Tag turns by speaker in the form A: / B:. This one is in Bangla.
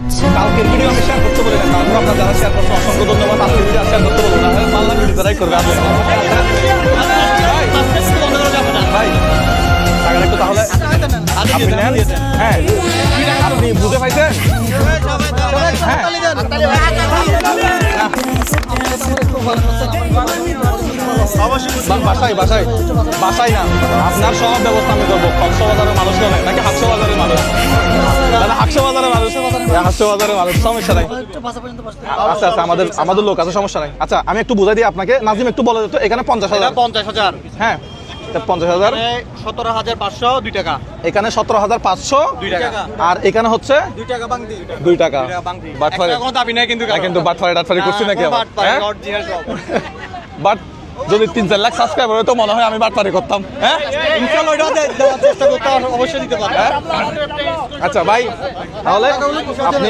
A: কালকের ভিডিও আমি শেয়ার করতে বলি না, তারপর আপনার যারা শেয়ার করছে অসংখ্য ধন্যবাদ। আজকের ভিডিও শেয়ার করতে বলবো না, মাল্লা ভিডিও তারাই করবে। ভাই টাকাটা একটু তাহলে আপনি নেন। হ্যাঁ আপনি বুঝে পাইছেন? হ্যাঁ বাসায় বাসায় বাসায় না, আপনার সব ব্যবস্থা আমি করবো। কক্সবাজারের মানুষ নয় নাকি হাকশো বাজারের মানুষ? হাকশো বাজারের মানুষ, হাকশো বাজারের মানুষ, সমস্যা নাই। আচ্ছা আচ্ছা আমাদের লোক আছে, সমস্যা নাই। আচ্ছা আমি একটু বুঝাই দিই আপনাকে, নাজিম একটু বলে দিত। এখানে 50,000।
B: 50,000।
A: হ্যাঁ 50,000।
B: 17,500 2 টাকা।
A: এখানে 17,500
B: 2 টাকা।
A: আর এখানে হচ্ছে
B: 2 টাকা বাংদি।
A: 2 টাকা। বাটফারি
B: কোনো দাবি নাই কিন্তু,
A: কিন্তু বাটফারি টাটফারি করছি নাকি?
B: অরিজিনাল সব।
A: বাট যদি 3-4 লাখ সাবস্ক্রাইবার হতো মনে হয় আমি বাটফারি করতাম। হ্যাঁ
B: ইনশাআল্লাহ এটা দেওয়ার চেষ্টা করতে অবশ্যই দিতে পারবো।
A: আচ্ছা ভাই তাহলে আপনি